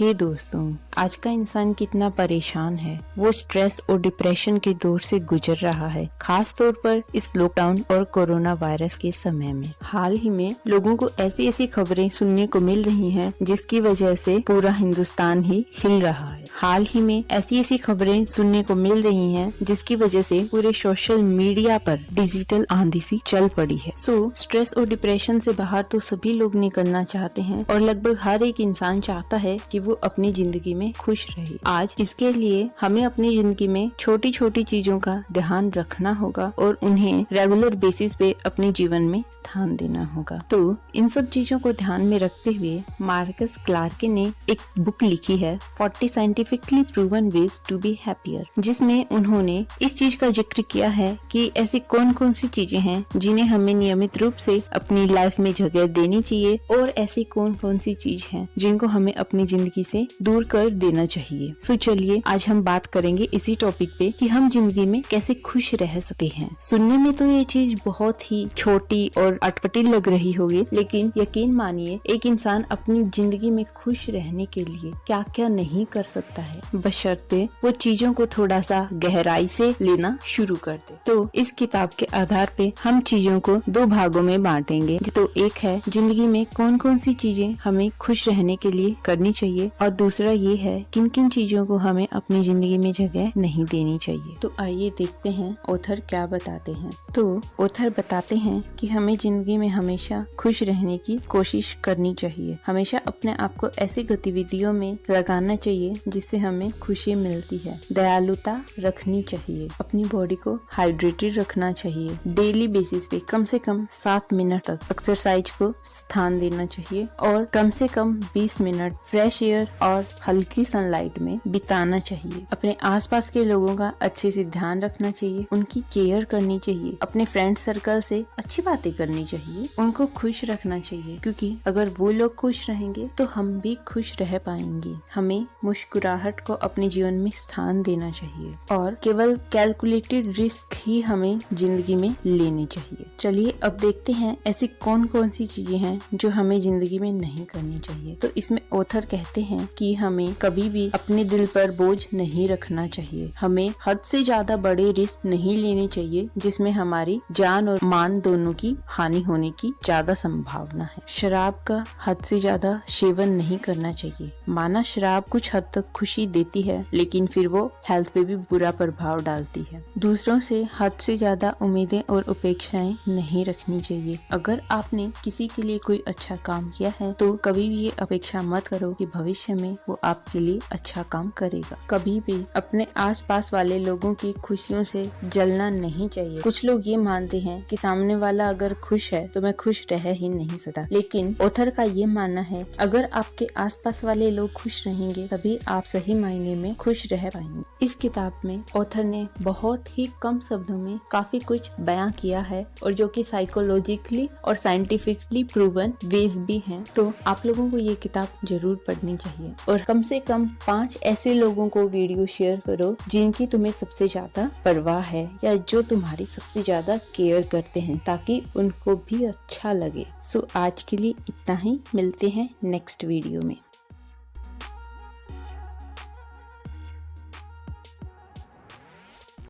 हे दोस्तों, आज का इंसान कितना परेशान है। वो स्ट्रेस और डिप्रेशन के दौर से गुजर रहा है, खास तौर पर इस लॉकडाउन और कोरोना वायरस के समय में। हाल ही में लोगों को ऐसी ऐसी खबरें सुनने को मिल रही हैं, जिसकी वजह से पूरा हिंदुस्तान ही हिल रहा है। हाल ही में ऐसी ऐसी खबरें सुनने को मिल रही हैं, जिसकी वजह से पूरे सोशल मीडिया पर डिजिटल आंधी सी चल पड़ी है। स्ट्रेस और डिप्रेशन से बाहर तो सभी लोग निकलना चाहते हैं और लगभग हर एक इंसान चाहता है कि वो अपनी जिंदगी में खुश रहे। आज इसके लिए हमें अपनी जिंदगी में छोटी छोटी चीजों का ध्यान रखना होगा और उन्हें रेगुलर बेसिस पे अपने जीवन में स्थान देना होगा। तो इन सब चीजों को ध्यान में रखते हुए मार्कस क्लार्के ने एक बुक लिखी है 40 scientifically proven ways to be happier, जिसमें उन्होंने इस चीज का जिक्र किया है कि ऐसी कौन कौन सी चीजें हैं जिन्हें हमें नियमित रूप से अपनी लाइफ में जगह देनी चाहिए और ऐसी कौन कौन सी चीज हैं जिनको हमें अपनी जिंदगी से दूर कर देना चाहिए। सो चलिए आज हम बात करेंगे इसी टॉपिक पे कि हम जिंदगी में कैसे खुश रह सकते हैं। सुनने में तो ये चीज बहुत ही छोटी और अटपटी लग रही होगी, लेकिन यकीन मानिए एक इंसान अपनी जिंदगी में खुश रहने के लिए क्या क्या नहीं कर सकता है, बशर्ते वो चीजों को थोड़ा सा गहराई से लेना शुरू कर दे। तो इस किताब के आधार पे हम चीजों को दो भागों में बांटेंगे। तो एक है जिंदगी में कौन कौन सी चीजें हमें खुश रहने के लिए करनी चाहिए, और दूसरा ये है किन किन चीजों को हमें अपनी जिंदगी में जगह नहीं देनी चाहिए। तो आइए देखते हैं ऑथर क्या बताते हैं। तो ऑथर बताते हैं कि हमें जिंदगी में हमेशा खुश रहने की कोशिश करनी चाहिए। हमेशा अपने आप को ऐसी गतिविधियों में लगाना चाहिए जिससे हमें खुशी मिलती है। दयालुता रखनी चाहिए, अपनी बॉडी को हाइड्रेटेड रखना चाहिए। डेली बेसिस पे कम से कम 7 मिनट तक एक्सरसाइज को स्थान देना चाहिए और कम से कम 20 मिनट फ्रेश एयर और हल्की सनलाइट में बिताना चाहिए। अपने आसपास के लोगों का अच्छे से ध्यान रखना चाहिए, उनकी केयर करनी चाहिए। अपने फ्रेंड सर्कल से अच्छी बातें करनी चाहिए, उनको खुश रखना चाहिए, क्योंकि अगर वो लोग खुश रहेंगे तो हम भी खुश रह पाएंगे। हमें मुस्कुराहट को अपने जीवन में स्थान देना चाहिए और केवल कैलकुलेटेड रिस्क ही हमें जिंदगी में लेने चाहिए। चलिए अब देखते हैं ऐसी कौन कौन सी चीजें हैं जो हमें जिंदगी में नहीं करनी चाहिए। तो इसमें ऑथर कहते हैं कि हमें कभी भी अपने दिल पर बोझ नहीं रखना चाहिए। हमें हद से ज्यादा बड़े रिस्क नहीं लेने चाहिए जिसमें हमारी जान और मान दोनों की हानि होने की ज्यादा संभावना है। शराब का हद से ज्यादा सेवन नहीं करना चाहिए। माना शराब कुछ हद तक खुशी देती है, लेकिन फिर वो हेल्थ पे भी बुरा प्रभाव डालती है। दूसरों से हद से ज्यादा उम्मीदें और अपेक्षाएं नहीं रखनी चाहिए। अगर आपने किसी के लिए कोई अच्छा काम किया है तो कभी भी ये अपेक्षा मत करो कि भविष्य में वो आपके लिए अच्छा काम करेगा। कभी भी अपने आसपास वाले लोगों की खुशियों से जलना नहीं चाहिए। कुछ लोग ये मानते हैं कि सामने वाला अगर खुश है तो मैं खुश रह ही नहीं सकता, लेकिन ऑथर का ये मानना है अगर आपके आसपास वाले लोग खुश रहेंगे तभी आप सही मायने में खुश रह पाएंगे। इस किताब में ऑथर ने बहुत ही कम शब्दों में काफी कुछ बयां किया है और जो कि साइकोलॉजिकली और साइंटिफिकली प्रूवन वेज भी हैं। तो आप लोगों को ये किताब जरूर पढ़नी चाहिए और कम से कम 5 ऐसे लोगों को वीडियो शेयर करो जिनकी तुम्हें सबसे ज्यादा परवाह है या जो तुम्हारी सबसे ज्यादा केयर करते हैं, ताकि उनको भी अच्छा लगे। सो आज के लिए इतना ही, मिलते हैं नेक्स्ट वीडियो में।